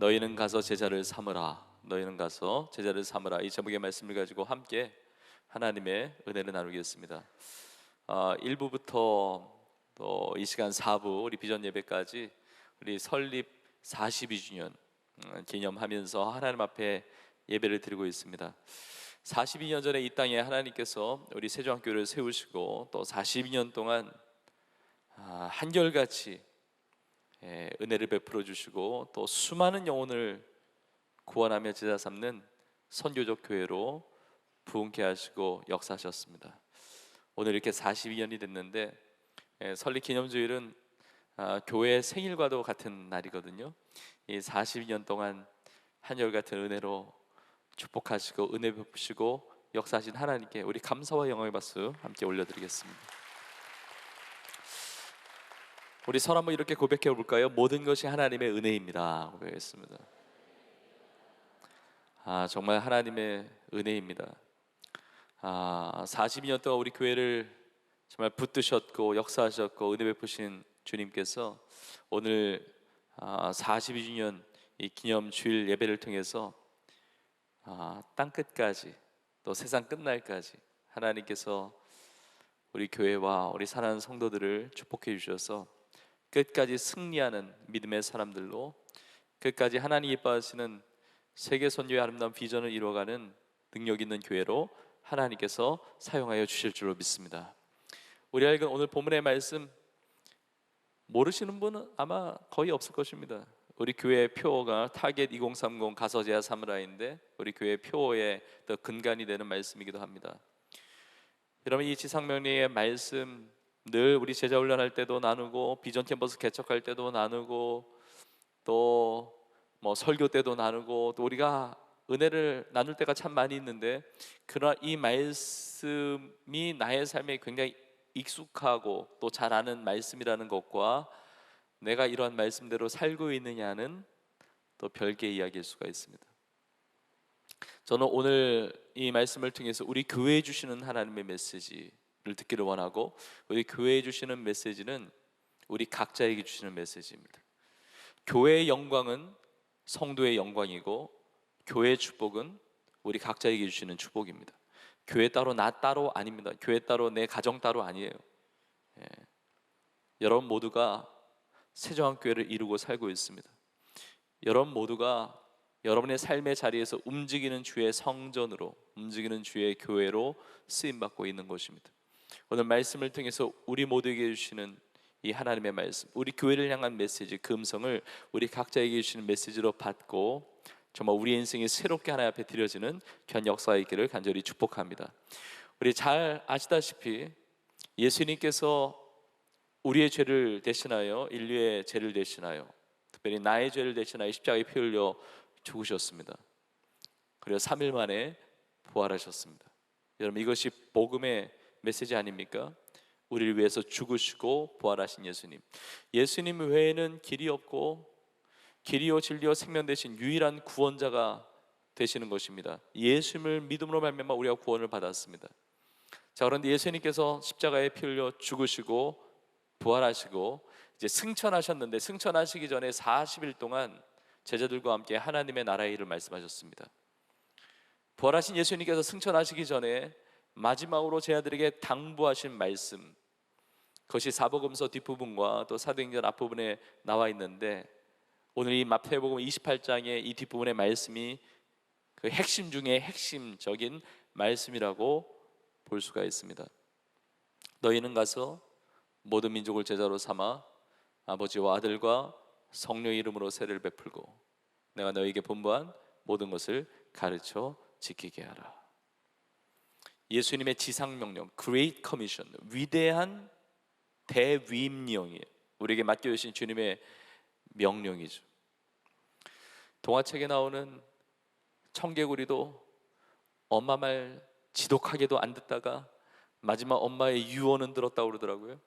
너희는 가서 제자를 삼으라. 너희는 가서 제자를 삼으라. 이 제목의 말씀을 가지고 함께 하나님의 은혜를 나누겠습니다. 1부부터 또 이 시간 4부 우리 비전 예배까지 우리 설립 42주년 기념하면서 하나님 앞에 예배를 드리고 있습니다. 42년 전에 이 땅에 하나님께서 우리 세종교회를 세우시고 또 42년 동안 한결같이 은혜를 베풀어 주시고 또 수많은 영혼을 구원하며 제자 삼는 선교적 교회로 부흥케 하시고 역사하셨습니다. 오늘 이렇게 42년이 됐는데 설립 기념주일은 교회 생일과도 같은 날이거든요. 이 42년 동안 한결같은 은혜로 축복하시고 은혜 베푸시고 역사하신 하나님께 우리 감사와 영광의 박수 함께 올려드리겠습니다. 우리 서로 한번 이렇게 고백해 볼까요? 모든 것이 하나님의 은혜입니다. 고백했습니다. 정말 하나님의 은혜입니다. 42년 동안 우리 교회를 정말 붙드셨고 역사하셨고 은혜 베푸신 주님께서 오늘 42주년 이 기념 주일 예배를 통해서 땅 끝까지 또 세상 끝날까지 하나님께서 우리 교회와 우리 사랑하는 성도들을 축복해 주셔서 끝까지 승리하는 믿음의 사람들로 끝까지 하나님 예뻐하시는 세계 선교의 아름다운 비전을 이루어가는 능력 있는 교회로 하나님께서 사용하여 주실 줄로 믿습니다. 우리 읽은 오늘 본문의 말씀 모르시는 분은 아마 거의 없을 것입니다. 우리 교회의 표어가 타겟 2030 가서 제자 삼으라인데 우리 교회의 표어의 더 근간이 되는 말씀이기도 합니다. 여러분, 이 지상명령의 말씀 늘 우리 제자 훈련할 때도 나누고 비전 캠퍼스 개척할 때도 나누고 또 설교 때도 나누고 또 우리가 은혜를 나눌 때가 참 많이 있는데, 그러나 이 말씀이 나의 삶에 굉장히 익숙하고 또 잘 아는 말씀이라는 것과 내가 이러한 말씀대로 살고 있느냐는 또 별개의 이야기일 수가 있습니다. 저는 오늘 이 말씀을 통해서 우리 교회에 주시는 하나님의 메시지를 듣기를 원하고, 우리 교회에 주시는 메시지는 우리 각자에게 주시는 메시지입니다. 교회의 영광은 성도의 영광이고 교회의 축복은 우리 각자에게 주시는 축복입니다. 교회 따로 나 따로 아닙니다. 교회 따로 내 가정 따로 아니에요. 여러분 모두가 세종교회를 이루고 살고 있습니다. 여러분 모두가 여러분의 삶의 자리에서 움직이는 주의 성전으로, 움직이는 주의 교회로 쓰임받고 있는 것입니다. 오늘 말씀을 통해서 우리 모두에게 주시는 이 하나님의 말씀, 우리 교회를 향한 메시지, 그 음성을 우리 각자에게 주시는 메시지로 받고 정말 우리 인생이 새롭게 하나님 앞에 드려지는 귀한 역사가 있기를 간절히 축복합니다. 우리 잘 아시다시피 예수님께서 우리의 죄를 대신하여, 인류의 죄를 대신하여, 특별히 나의 죄를 대신하여 십자가에 피 흘려 죽으셨습니다. 그리고 3일 만에 부활하셨습니다. 여러분, 이것이 복음의 메시지 아닙니까? 우리를 위해서 죽으시고 부활하신 예수님, 예수님 외에는 길이 없고 길이요 진리요 생명 되신 유일한 구원자가 되시는 것입니다. 예수님을 믿음으로 말미암아 우리가 구원을 받았습니다. 자, 그런데 예수님께서 십자가에 피 흘려 죽으시고 부활하시고 이제 승천하셨는데, 승천하시기 전에 40일 동안 제자들과 함께 하나님의 나라의 일을 말씀하셨습니다. 부활하신 예수님께서 승천하시기 전에 마지막으로 제자들에게 당부하신 말씀, 그것이 사복음서 뒷부분과 또 사도행전 앞부분에 나와 있는데, 오늘 이 마태복음 28장의 이 뒷부분의 말씀이 그 핵심 중에 핵심적인 말씀이라고 볼 수가 있습니다. 너희는 가서 모든 민족을 제자로 삼아 아버지와 아들과 성령의 이름으로 세례를 베풀고 내가 너희에게 분부한 모든 것을 가르쳐 지키게 하라. 예수님의 지상명령, Great Commission, 위대한 대위임령이에요. 우리에게 맡겨주신 주님의 명령이죠. 동화책에 나오는 청개구리도 엄마 말 지독하게도 안 듣다가 마지막 엄마의 유언은 들었다고 그러더라고요.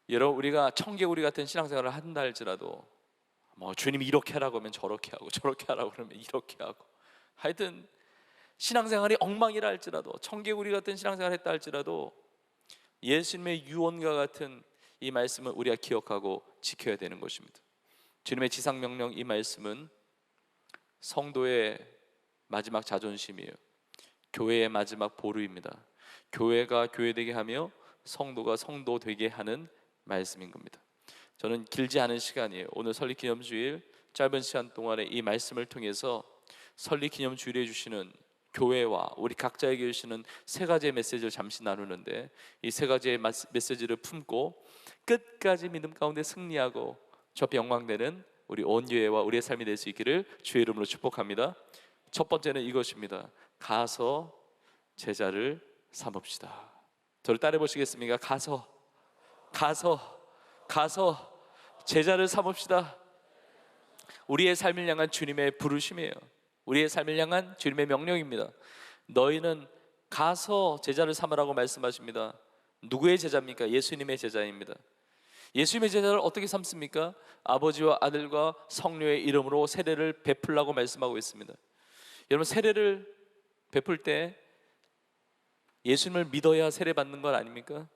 여러분, 우리가 청개구리 같은 신앙생활을 한다 할지라도 주님이 이렇게 하라고 하면 저렇게 하고, 저렇게 하라고 그러면 이렇게 하고, 하여튼 신앙생활이 엉망이라 할지라도, 청개구리 같은 신앙생활을 했다 할지라도 예수님의 유언과 같은 이 말씀을 우리가 기억하고 지켜야 되는 것입니다. 주님의 지상명령, 이 말씀은 성도의 마지막 자존심이에요. 교회의 마지막 보루입니다. 교회가 교회되게 하며 성도가 성도 되게 하는 말씀인 겁니다. 저는 길지 않은 시간이에요. 오늘 설립기념주일 짧은 시간 동안에 이 말씀을 통해서 설립기념주일에 주시는 교회와 우리 각자에게 주시는 세 가지의 메시지를 잠시 나누는데, 이 세 가지의 메시지를 품고 끝까지 믿음 가운데 승리하고 저 영광되는 우리 온 교회와 우리의 삶이 될 수 있기를 주의 이름으로 축복합니다. 첫 번째는 이것입니다. 가서 제자를 삼읍시다. 저를 따라 보시겠습니까? 가서 제자를 삼읍시다. 우리의 삶을 향한 주님의 부르심이에요. 우리의 삶을 향한 주님의 명령입니다. 너희는 가서 제자를 삼으라고 말씀하십니다. 누구의 제자입니까? 예수님의 제자입니다. 예수님의 제자를 어떻게 삼습니까? 아버지와 아들과 성령의 이름으로 세례를 베풀라고 말씀하고 있습니다. 여러분, 세례를 베풀 때 예수님을 믿어야 세례 받는 건 아닙니까?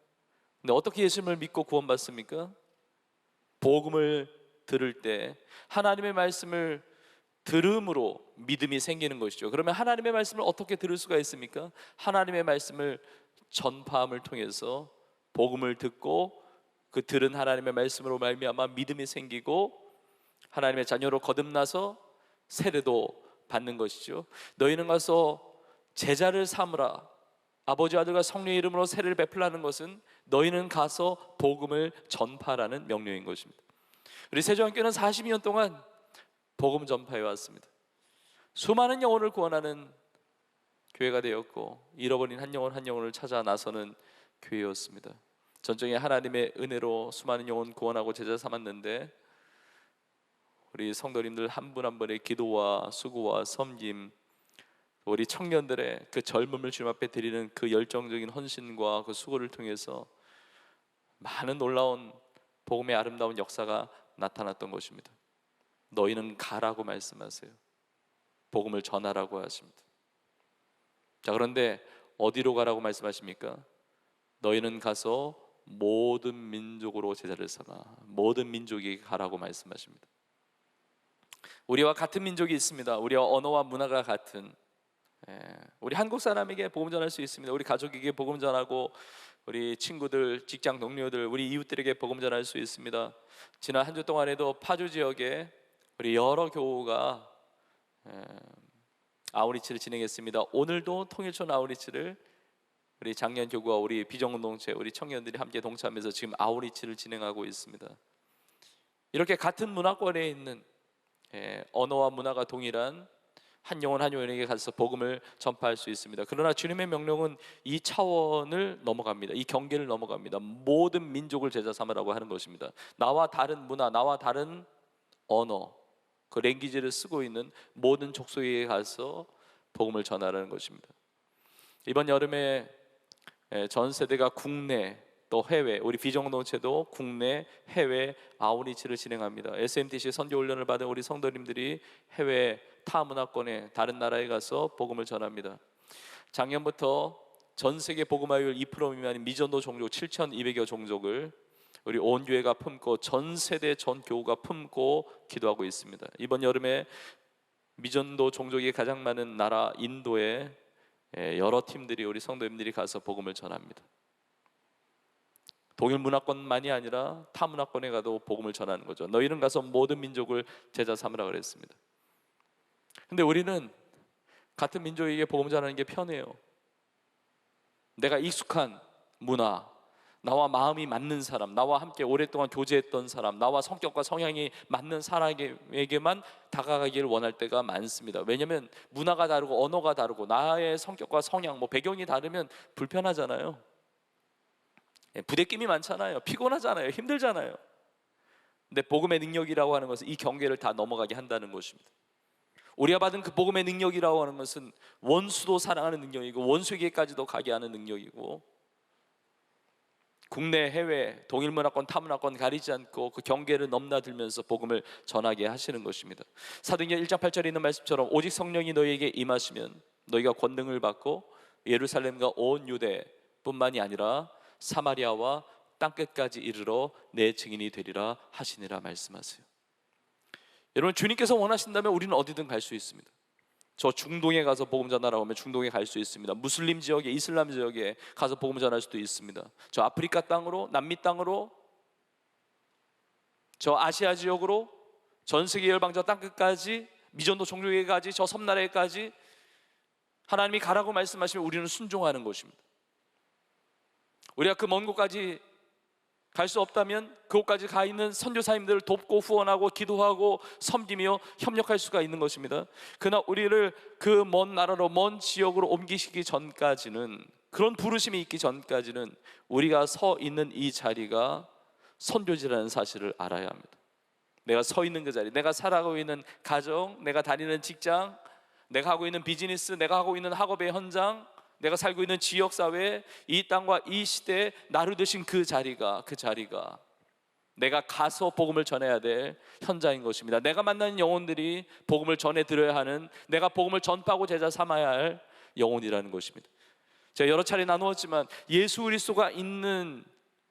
근데 어떻게 예수님을 믿고 구원받습니까? 복음을 들을 때 하나님의 말씀을 들음으로 믿음이 생기는 것이죠. 그러면 하나님의 말씀을 어떻게 들을 수가 있습니까? 하나님의 말씀을 전파함을 통해서 복음을 듣고 그 들은 하나님의 말씀으로 말미암아 믿음이 생기고 하나님의 자녀로 거듭나서 세례도 받는 것이죠. 너희는 가서 제자를 삼으라. 아버지, 아들과 성령의 이름으로 세례를 베풀라는 것은 너희는 가서 복음을 전파라는 명령인 것입니다. 우리 세종교회는 42년 동안 복음 전파해 왔습니다. 수많은 영혼을 구원하는 교회가 되었고 잃어버린 한 영혼 한 영혼을 찾아 나서는 교회였습니다. 전적인 하나님의 은혜로 수많은 영혼 구원하고 제자 삼았는데, 우리 성도님들 한 분 한 분의 기도와 수고와 섬김, 우리 청년들의 그 젊음을 주님 앞에 드리는 그 열정적인 헌신과 그 수고를 통해서 많은 놀라운 복음의 아름다운 역사가 나타났던 것입니다. 너희는 가라고 말씀하세요. 복음을 전하라고 하십니다. 자, 그런데 어디로 가라고 말씀하십니까? 너희는 가서 모든 민족으로 제자를 삼아. 모든 민족에게 가라고 말씀하십니다. 우리와 같은 민족이 있습니다. 우리와 언어와 문화가 같은, 우리 한국 사람에게 복음 전할 수 있습니다. 우리 가족에게 복음 전하고 우리 친구들, 직장 동료들, 우리 이웃들에게 복음 전할 수 있습니다. 지난 한 주 동안에도 파주 지역에 우리 여러 교우가 아우리치를 진행했습니다. 오늘도 통일촌 아우리치를 우리 장년 교구와 우리 비전공동체, 우리 청년들이 함께 동참해서 지금 아우리치를 진행하고 있습니다. 이렇게 같은 문화권에 있는 언어와 문화가 동일한 한 영혼 한 영혼에게 가서 복음을 전파할 수 있습니다. 그러나 주님의 명령은 이 차원을 넘어갑니다. 이 경계를 넘어갑니다. 모든 민족을 제자 삼으라고 하는 것입니다. 나와 다른 문화, 나와 다른 언어, 그 랭귀지를 쓰고 있는 모든 족속에게 가서 복음을 전하라는 것입니다. 이번 여름에 전 세대가 국내 또 해외, 우리 비전공동체도 국내 해외 아우리치를 진행합니다. SMTC 선교 훈련을 받은 우리 성도님들이 해외 타 문화권에 다른 나라에 가서 복음을 전합니다. 작년부터 전 세계 복음화율 2% 미만인 미전도 종족 7,200여 종족을 우리 온 교회가 품고 전 세대 전 교우가 품고 기도하고 있습니다. 이번 여름에 미전도 종족이 가장 많은 나라 인도에 여러 팀들이, 우리 성도님들이 가서 복음을 전합니다. 동일 문화권만이 아니라 타 문화권에 가도 복음을 전하는 거죠. 너희는 가서 모든 민족을 제자 삼으라 그랬습니다. 근데 우리는 같은 민족에게 복음 전하는 게 편해요. 내가 익숙한 문화, 나와 마음이 맞는 사람, 나와 함께 오랫동안 교제했던 사람, 나와 성격과 성향이 맞는 사람에게만 다가가기를 원할 때가 많습니다. 왜냐하면 문화가 다르고 언어가 다르고 나의 성격과 성향, 배경이 다르면 불편하잖아요. 부대낌이 많잖아요. 피곤하잖아요. 힘들잖아요. 근데 복음의 능력이라고 하는 것은 이 경계를 다 넘어가게 한다는 것입니다. 우리가 받은 그 복음의 능력이라고 하는 것은 원수도 사랑하는 능력이고 원수에게까지도 가게 하는 능력이고, 국내 해외 동일 문화권 타 문화권 가리지 않고 그 경계를 넘나들면서 복음을 전하게 하시는 것입니다. 사도행전 1장 8절에 있는 말씀처럼 오직 성령이 너희에게 임하시면 너희가 권능을 받고 예루살렘과 온 유대뿐만이 아니라 사마리아와 땅끝까지 이르러 내 증인이 되리라 하시니라 말씀하세요. 여러분, 주님께서 원하신다면 우리는 어디든 갈 수 있습니다. 저 중동에 가서 복음 전하라고 하면 중동에 갈 수 있습니다. 무슬림 지역에, 이슬람 지역에 가서 복음 전할 수도 있습니다. 저 아프리카 땅으로, 남미 땅으로, 저 아시아 지역으로, 전 세계 열방저 땅끝까지, 미전도 종교계까지, 저 섬나라에까지 하나님이 가라고 말씀하시면 우리는 순종하는 것입니다. 우리가 그 먼 곳까지 갈 수 없다면 그곳까지 가 있는 선교사님들을 돕고 후원하고 기도하고 섬기며 협력할 수가 있는 것입니다. 그러나 우리를 그 먼 나라로, 먼 지역으로 옮기시기 전까지는, 그런 부르심이 있기 전까지는 우리가 서 있는 이 자리가 선교지라는 사실을 알아야 합니다. 내가 서 있는 그 자리, 내가 살아가고 있는 가정, 내가 다니는 직장, 내가 하고 있는 비즈니스, 내가 하고 있는 학업의 현장, 내가 살고 있는 지역사회, 이 땅과 이 시대에 나를 드신 그 자리가 내가 가서 복음을 전해야 될 현장인 것입니다. 내가 만나는 영혼들이 복음을 전해드려야 하는, 내가 복음을 전파하고 제자 삼아야 할 영혼이라는 것입니다. 제가 여러 차례 나누었지만 예수 그리스도가 있는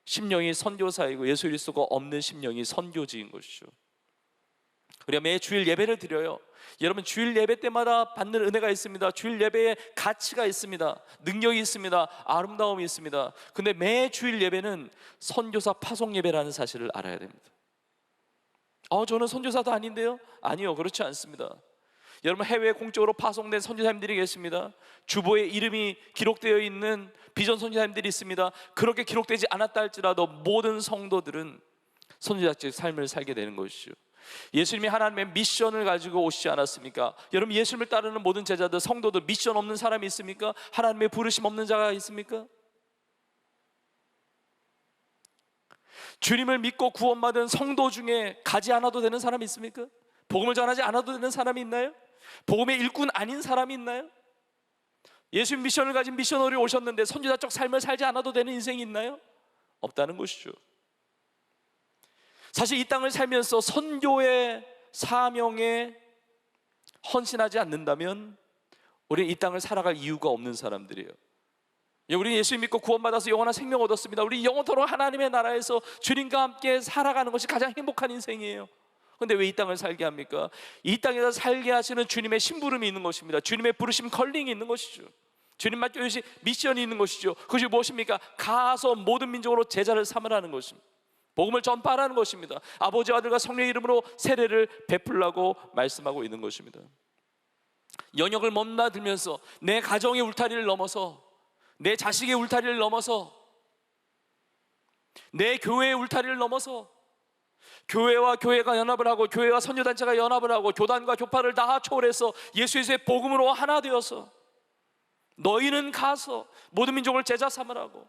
심령이 선교사이고 예수 그리스도가 없는 심령이 선교지인 것이죠. 우리가 매 주일 예배를 드려요. 여러분, 주일 예배 때마다 받는 은혜가 있습니다. 주일 예배에 가치가 있습니다. 능력이 있습니다. 아름다움이 있습니다. 근데 매 주일 예배는 선교사 파송 예배라는 사실을 알아야 됩니다. 저는 선교사도 아닌데요? 아니요, 그렇지 않습니다. 여러분, 해외 공적으로 파송된 선교사님들이 계십니다. 주보에 이름이 기록되어 있는 비전 선교사님들이 있습니다. 그렇게 기록되지 않았다 할지라도 모든 성도들은 선교사적 삶을 살게 되는 것이죠. 예수님이 하나님의 미션을 가지고 오시지 않았습니까? 여러분, 예수님을 따르는 모든 제자들, 성도들, 미션 없는 사람이 있습니까? 하나님의 부르심 없는 자가 있습니까? 주님을 믿고 구원받은 성도 중에 가지 않아도 되는 사람이 있습니까? 복음을 전하지 않아도 되는 사람이 있나요? 복음의 일꾼 아닌 사람이 있나요? 예수님 미션을 가진 미셔너리 오셨는데 선교사적 삶을 살지 않아도 되는 인생이 있나요? 없다는 것이죠. 사실 이 땅을 살면서 선교의 사명에 헌신하지 않는다면 우리는 이 땅을 살아갈 이유가 없는 사람들이에요. 우리 예수 믿고 구원받아서 영원한 생명 얻었습니다. 우리 영원토록 하나님의 나라에서 주님과 함께 살아가는 것이 가장 행복한 인생이에요. 그런데 왜 이 땅을 살게 합니까? 이 땅에서 살게 하시는 주님의 심부름이 있는 것입니다. 주님의 부르심, 컬링이 있는 것이죠. 주님 맡겨주신 미션이 있는 것이죠. 그것이 무엇입니까? 가서 모든 민족으로 제자를 삼으라는 것입니다. 복음을 전파하라는 것입니다. 아버지와 아들과 성령의 이름으로 세례를 베풀라고 말씀하고 있는 것입니다. 연역을 넘나들면서 내 가정의 울타리를 넘어서, 내 자식의 울타리를 넘어서, 내 교회의 울타리를 넘어서, 교회와 교회가 연합을 하고 교회와 선교단체가 연합을 하고 교단과 교파를 다 초월해서 예수의 복음으로 하나 되어서 너희는 가서 모든 민족을 제자 삼으라고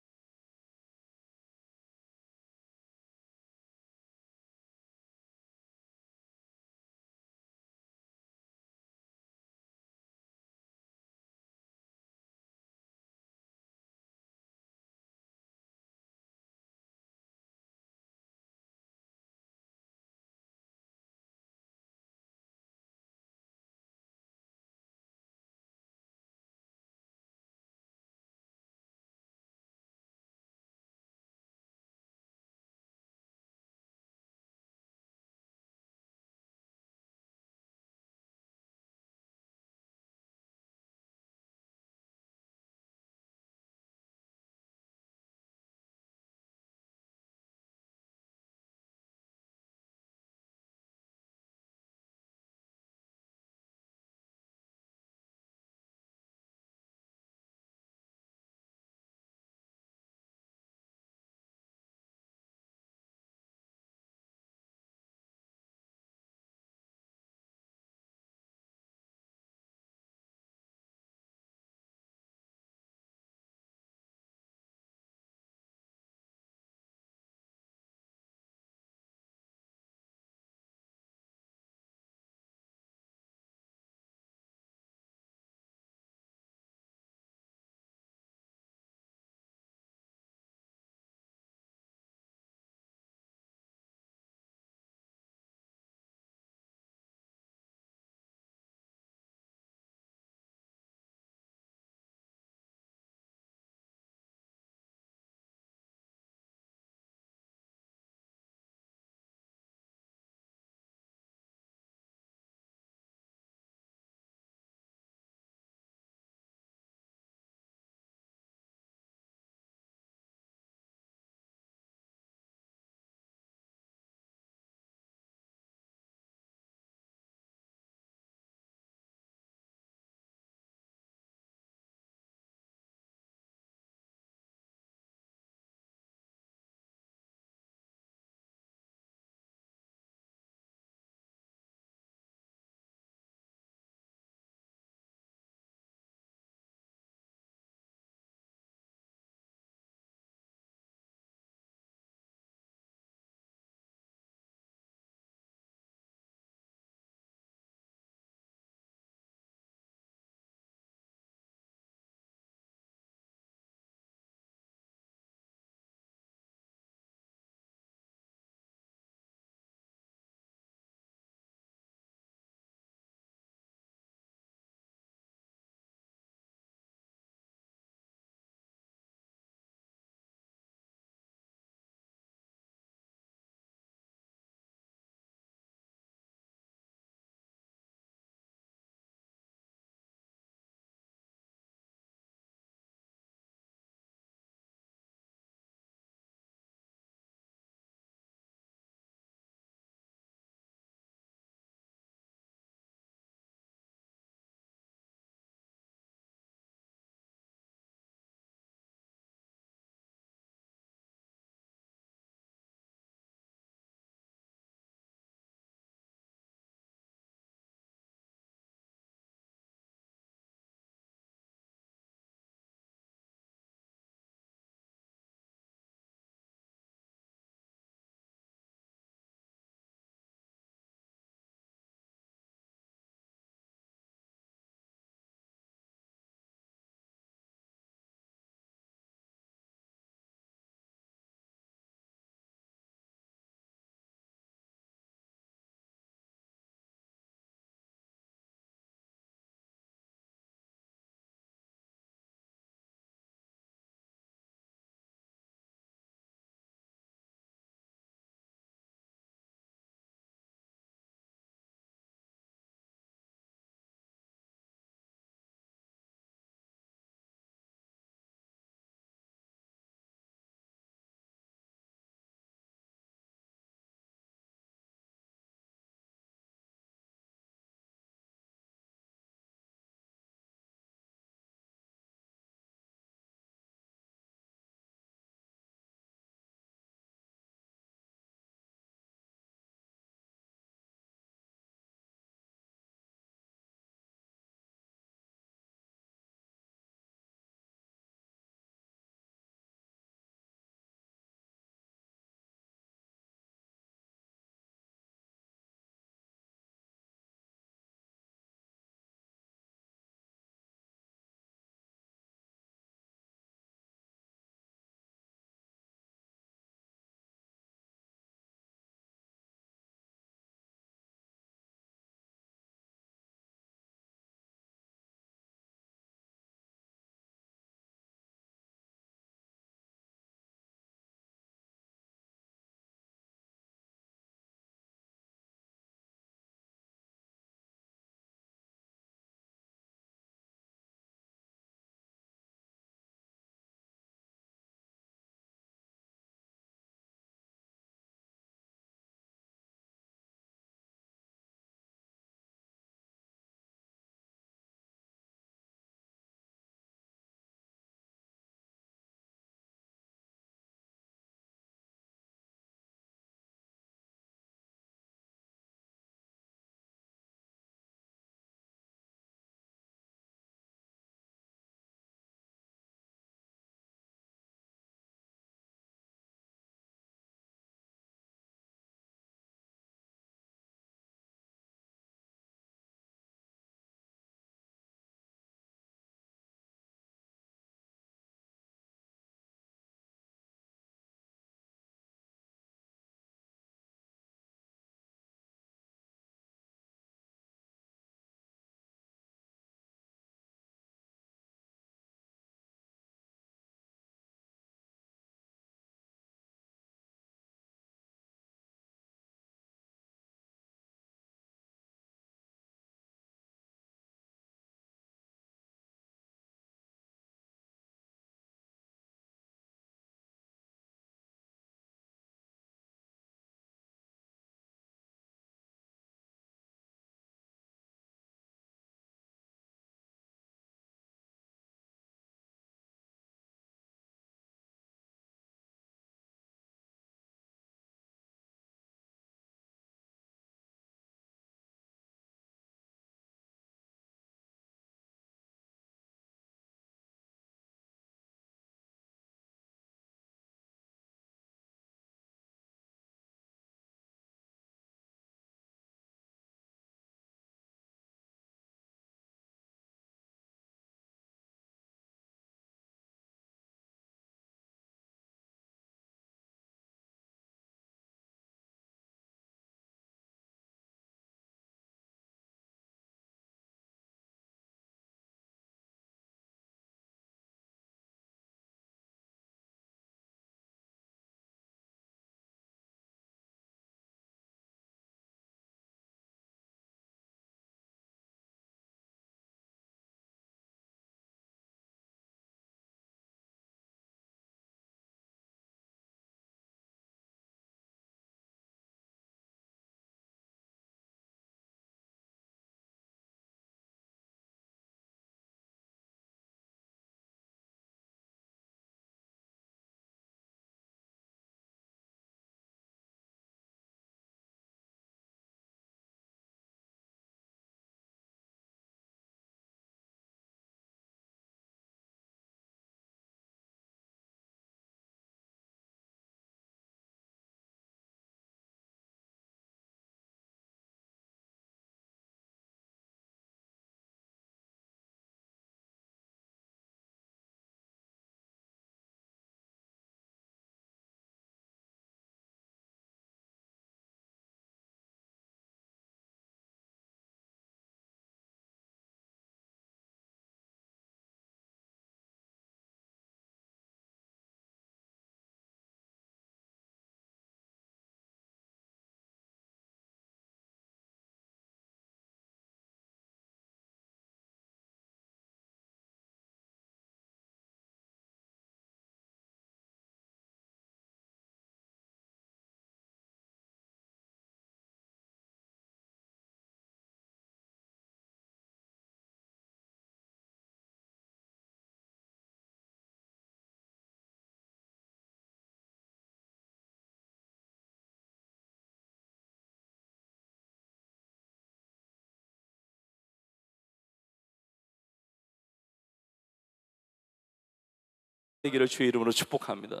되기를 주의 이름으로 축복합니다.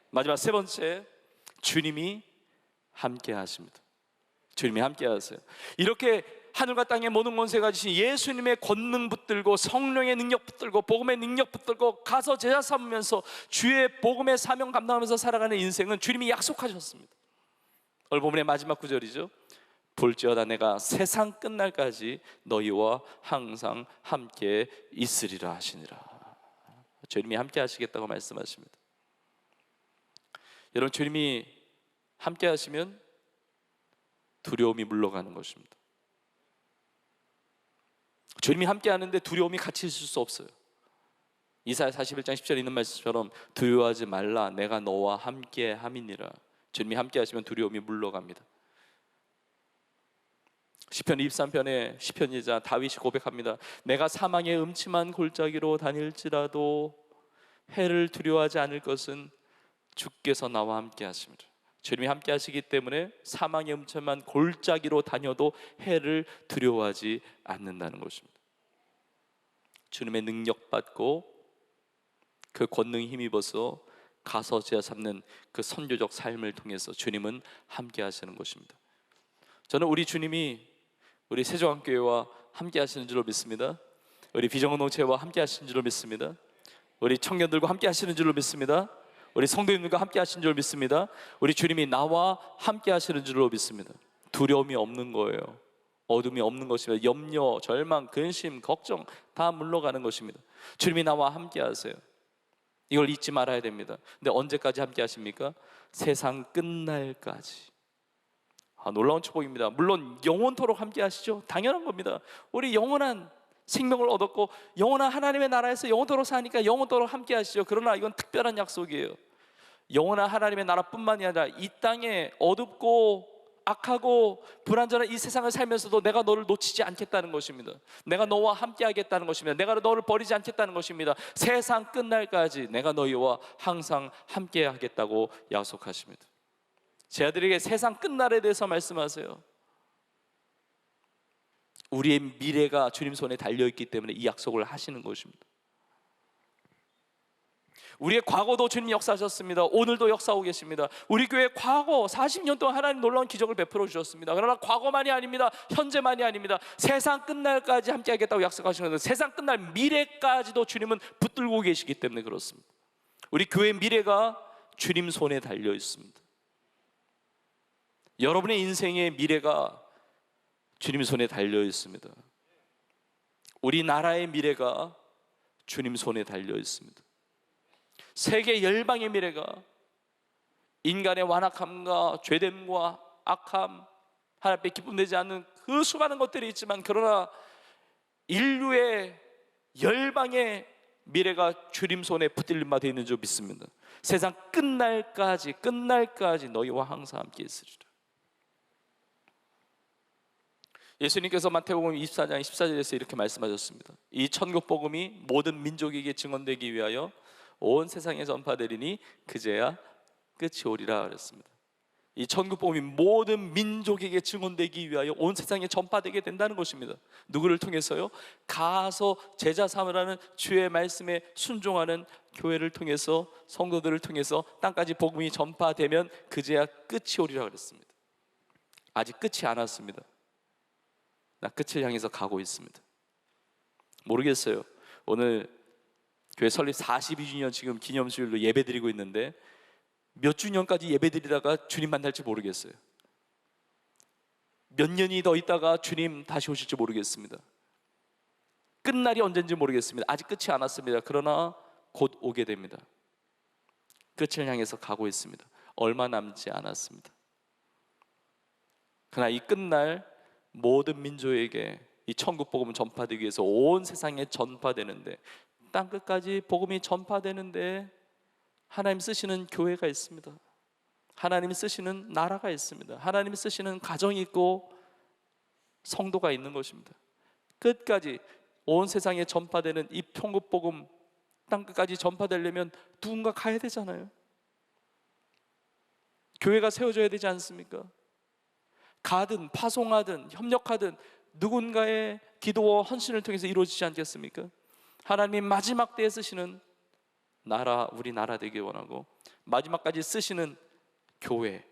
마지막 세 번째, 주님이 함께 하십니다. 주님이 함께 하세요. 이렇게 하늘과 땅의 모든 권세가 지신 예수님의 권능 붙들고 성령의 능력 붙들고 복음의 능력 붙들고 가서 제자 삼으면서 주의 복음의 사명 감당하면서 살아가는 인생은 주님이 약속하셨습니다. 오늘 본문의 마지막 구절이죠. 볼지어다 내가 세상 끝날까지 너희와 항상 함께 있으리라 하시니라. 주님이 함께 하시겠다고 말씀하십니다. 여러분, 주님이 함께 하시면 두려움이 물러가는 것입니다. 주님이 함께 하는데 두려움이 같이 있을 수 없어요. 이사야 41장 10절에 있는 말씀처럼 두려워하지 말라 내가 너와 함께 함이니라. 주님이 함께 하시면 두려움이 물러갑니다. 시편 23편의 시편이자 다윗이 고백합니다. 내가 사망의 음침한 골짜기로 다닐지라도 해를 두려워하지 않을 것은 주께서 나와 함께 하십니다. 주님이 함께 하시기 때문에 사망의 음침한 골짜기로 다녀도 해를 두려워하지 않는다는 것입니다. 주님의 능력 받고 그 권능에 힘입어서 가서 제자 삼는 그 선교적 삶을 통해서 주님은 함께 하시는 것입니다. 저는 우리 주님이 우리 세종한교회와 함께 하시는 줄로 믿습니다. 우리 비전공동체와 함께 하시는 줄로 믿습니다. 우리 청년들과 함께 하시는 줄로 믿습니다. 우리 성도님들과 함께 하시는 줄로 믿습니다. 우리 주님이 나와 함께 하시는 줄로 믿습니다. 두려움이 없는 거예요. 어둠이 없는 것입니다. 염려, 절망, 근심, 걱정 다 물러가는 것입니다. 주님이 나와 함께 하세요. 이걸 잊지 말아야 됩니다. 근데 언제까지 함께 하십니까? 세상 끝날까지. 놀라운 축복입니다. 물론 영원토록 함께 하시죠. 당연한 겁니다. 우리 영원한 생명을 얻었고 영원한 하나님의 나라에서 영원토록 사니까 영원토록 함께 하시죠. 그러나 이건 특별한 약속이에요. 영원한 하나님의 나라뿐만이 아니라 이 땅에 어둡고 악하고 불안전한 이 세상을 살면서도 내가 너를 놓치지 않겠다는 것입니다. 내가 너와 함께 하겠다는 것입니다. 내가 너를 버리지 않겠다는 것입니다. 세상 끝날까지 내가 너희와 항상 함께 하겠다고 약속하십니다. 제 아들에게 세상 끝날에 대해서 말씀하세요. 우리의 미래가 주님 손에 달려있기 때문에 이 약속을 하시는 것입니다. 우리의 과거도 주님 역사하셨습니다. 오늘도 역사하고 계십니다. 우리 교회 과거 40년 동안 하나님 놀라운 기적을 베풀어 주셨습니다. 그러나 과거만이 아닙니다. 현재만이 아닙니다. 세상 끝날까지 함께 하겠다고 약속하시는 것은 세상 끝날 미래까지도 주님은 붙들고 계시기 때문에 그렇습니다. 우리 교회의 미래가 주님 손에 달려 있습니다. 여러분의 인생의 미래가 주님 손에 달려 있습니다. 우리나라의 미래가 주님 손에 달려 있습니다. 세계 열방의 미래가 인간의 완악함과 죄됨과 악함, 하나님 앞에 기쁨되지 않는 그 수많은 것들이 있지만 그러나 인류의 열방의 미래가 주님 손에 붙들림 바 되어 있는 줄 믿습니다. 세상 끝날까지 너희와 항상 함께 있으리라. 예수님께서 마태복음 24장 14절에서 이렇게 말씀하셨습니다. 이 천국 복음이 모든 민족에게 증언되기 위하여 온 세상에 전파되리니 그제야 끝이 오리라 그랬습니다. 이 천국 복음이 모든 민족에게 증언되기 위하여 온 세상에 전파되게 된다는 것입니다. 누구를 통해서요? 가서 제자 삼으라는 주의 말씀에 순종하는 교회를 통해서, 성도들을 통해서 땅까지 복음이 전파되면 그제야 끝이 오리라 그랬습니다. 아직 끝이 안 왔습니다. 나 끝을 향해서 가고 있습니다. 모르겠어요. 오늘 교회 설립 42주년 지금 기념주일로 예배드리고 있는데 몇 주년까지 예배드리다가 주님 만날지 모르겠어요. 몇 년이 더 있다가 주님 다시 오실지 모르겠습니다. 끝날이 언젠지 모르겠습니다. 아직 끝이 안 왔습니다. 그러나 곧 오게 됩니다. 끝을 향해서 가고 있습니다. 얼마 남지 않았습니다. 그러나 이 끝날 모든 민족에게 이 천국 복음은 전파되기 위해서 온 세상에 전파되는데, 땅끝까지 복음이 전파되는데 하나님 쓰시는 교회가 있습니다. 하나님이 쓰시는 나라가 있습니다. 하나님이 쓰시는 가정이 있고 성도가 있는 것입니다. 끝까지 온 세상에 전파되는 이 천국 복음 땅끝까지 전파되려면 누군가 가야 되잖아요. 교회가 세워져야 되지 않습니까? 가든 파송하든 협력하든 누군가의 기도와 헌신을 통해서 이루어지지 않겠습니까? 하나님이 마지막 때에 쓰시는 나라, 우리 나라 되길 원하고 마지막까지 쓰시는 교회,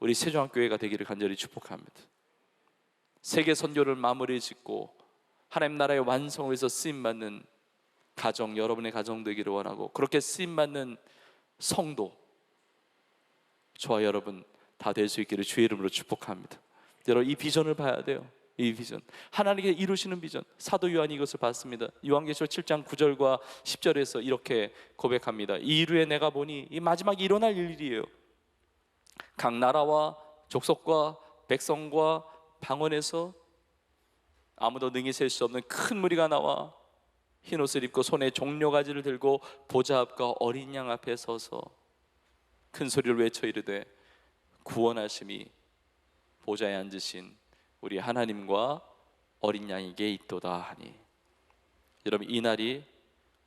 우리 세종교회가 되기를 간절히 축복합니다. 세계 선교를 마무리 짓고 하나님 나라의 완성을 위해서 쓰임받는 가정, 여러분의 가정 되기를 원하고, 그렇게 쓰임받는 성도, 저와 여러분 다 될 수 있기를 주의 이름으로 축복합니다. 여러분, 이 비전을 봐야 돼요. 이 비전, 하나님께 이루시는 비전. 사도 요한이 이것을 봤습니다. 요한계시록 7장 9절과 10절에서 이렇게 고백합니다. 이 이후에 내가 보니, 이 마지막에 일어날 일이에요. 각 나라와 족속과 백성과 방언에서 아무도 능히 셀 수 없는 큰 무리가 나와 흰옷을 입고 손에 종려가지를 들고 보좌 앞과 어린 양 앞에 서서 큰 소리를 외쳐 이르되 구원하심이 보좌에 앉으신 우리 하나님과 어린 양에게 있도다 하니. 여러분, 이 날이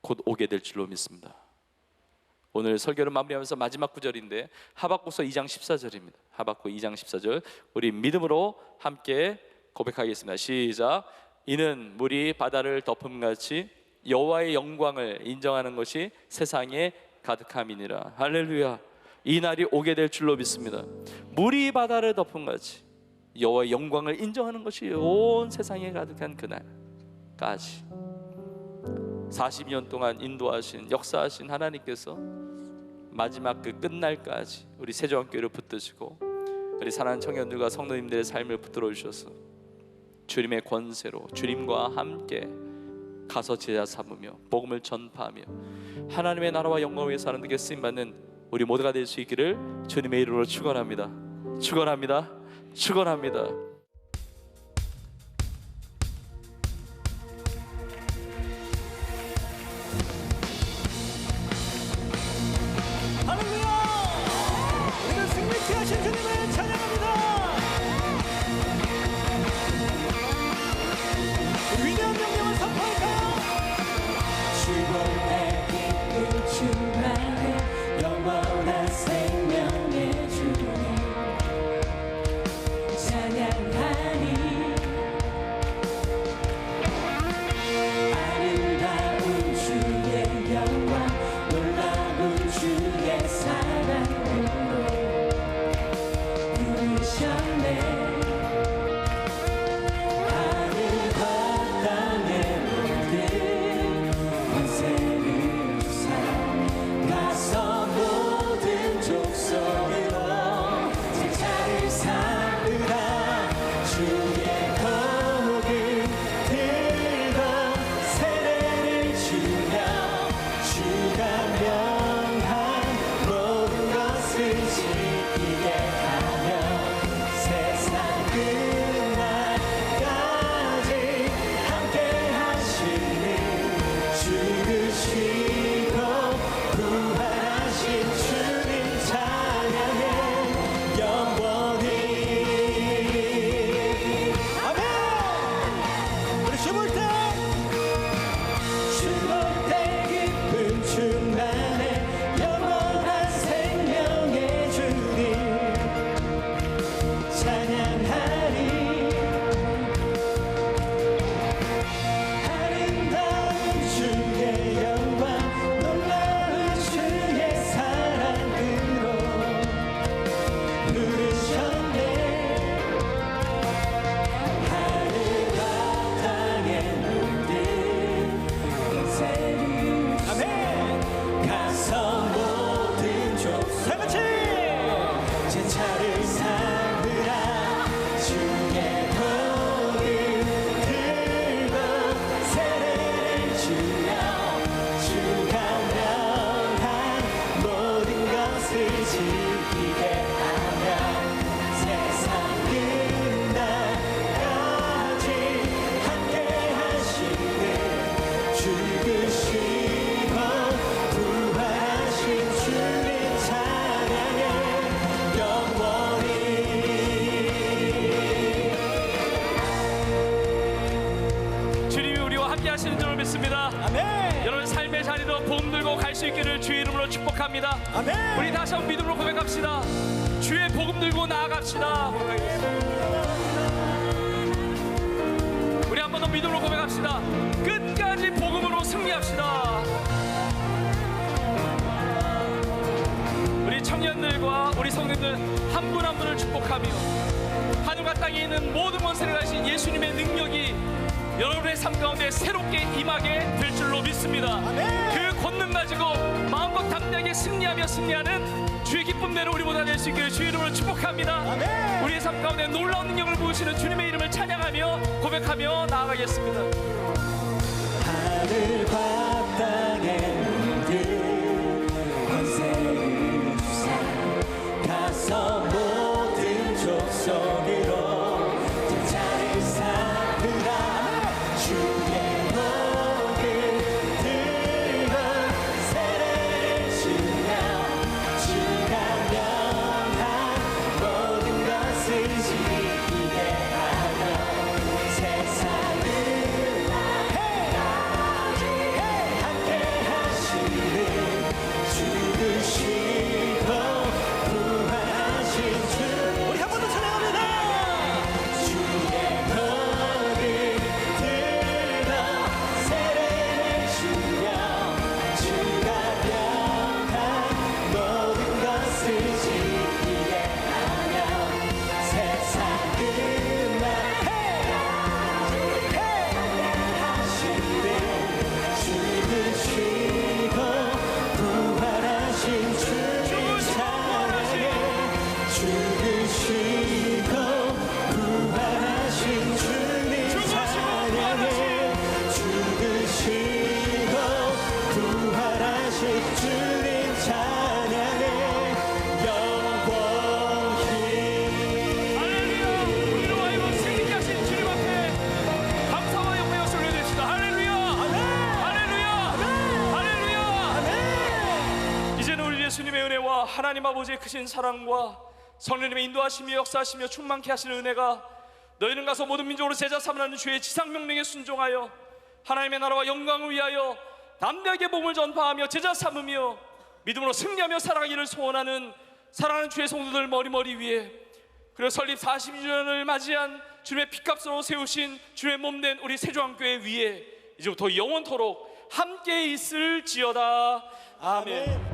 곧 오게 될 줄로 믿습니다. 오늘 설교를 마무리하면서 마지막 구절인데 하박국서 2장 14절입니다. 하박국 2장 14절 우리 믿음으로 함께 고백하겠습니다. 시작. 이는 물이 바다를 덮음같이 여호와의 영광을 인정하는 것이 세상에 가득함이니라. 할렐루야. 이 날이 오게 될 줄로 믿습니다. 물이 바다를 덮음같이 여호와의 영광을 인정하는 것이 온 세상에 가득한 그날까지 40년 동안 인도하신, 역사하신 하나님께서 마지막 그 끝날까지 우리 세종교회를 붙드시고 우리 사랑하는 청년들과 성도님들의 삶을 붙들어 주셔서 주님의 권세로 주님과 함께 가서 제자 삼으며 복음을 전파하며 하나님의 나라와 영광을 위해 사는 데게 쓰임받는 우리 모두가 될 수 있기를 주님의 이름으로 축원합니다. 축원합니다. 축원합니다. 할렐루야! 우리는 승리케 하신 주님을 찬양합니다. 위대한 명령을 선포할까요? 주님의 기쁜 주만을 영원한 생명의 주님 찬양하니 아름다운 주의 영광 놀라운 주의 사랑으로 부르셨네. 하늘과 땅의 모든 권세를 주사 가서 모든 족속으로 제자를 삼으라. 주의 복음 들고 세례를 주며 주가 명한 모든 것을 지키게 하며 세상 끝날까지 함께 하시는 죽으시고 부활하신 주님 찬양해 영원히. 아멘! 우리 춤을 때 주볼 때 기쁜 충만에 영원한 생명의 주님 찬양하리. 아름다운 주의 영광 놀라운 주의 사랑으로 부르셨네. 하늘과 땅의 모든 권세를 아멘! 가서 모든 족속 다 같이! 제자를 삼으라. 주의 복음 들고 세례를 주며 주가 명한 모든 것을 지키게 하며 세상 끝날까지 함께 하시는 죽으시고 부활하신 주님 찬양해 영원히. 주님이 우리와 함께 하시는 줄을 믿습니다. 아멘! 여러분 삶의 자리로 복음 들고 갈 수 있기를 주의 이름으로 축복합니다. 아멘! 우리 다시 한번 믿음으로 고백합시다. 주의 복음 들고 나아갑시다. 우리 한 번 더 믿음으로 고백합시다. 끝까지 복음으로 승리합시다. 목사님과 우리 성도님들 한 분 한 분을 축복하며 하늘과 땅에 있는 모든 권세를 가진 예수님의 능력이 여러분의 삶 가운데 새롭게 임하게 될 줄로 믿습니다. 그 권능 가지고 마음껏 담대하게 승리하며 승리하는 주의 기쁨대로 우리 모두 될 수 있기를 주의 이름으로 축복합니다. 우리의 삶 가운데 놀라운 능력을 보이시는 주님의 이름을 찬양하며 고백하며 나아가겠습니다. 하늘과 땅의 모든 권세를 주사 가서 모든 족속으로 제자를 삼으라. 주의 목을 들어 세례를 주며 주가 명한 모든 것을 지키게 하여 세상을 함께 하시는 죽으시고 부활하신 주. 우리 한 번 더 찬양합니다. 주의 목을 들어 세례를 주며 주가 명한 모든 것을 지키게 하여 세상을 하시는 죽으시고 부활하신 주를 찬양해. 죽으시고 부활하신 주님 찬양해. 죽으시고 부활하신 주님 찬양해. 영원히. 할렐루야. 우리로 하여금 승리케 하신 주님 앞에 감사와 영광을 올려드립시다. 할렐루야. 할렐루야. 할렐루야. 이제는 우리 예수님의 은혜와 하나님 아버지의 크신 사랑과 성령님의 인도하시며 역사하시며 충만케 하시는 은혜가 너희는 가서 모든 민족으로 제자 삼으라는 주의 지상명령에 순종하여 하나님의 나라와 영광을 위하여 담대하게 복음을 전파하며 제자 삼으며 믿음으로 승리하며 살아가기를 소원하는 사랑하는 주의 성도들 머리머리 위에, 그리고 설립 40주년을 맞이한 주님의 피값으로 세우신 주의 몸된 우리 세종교회 위에 이제부터 영원토록 함께 있을지어다. 아멘.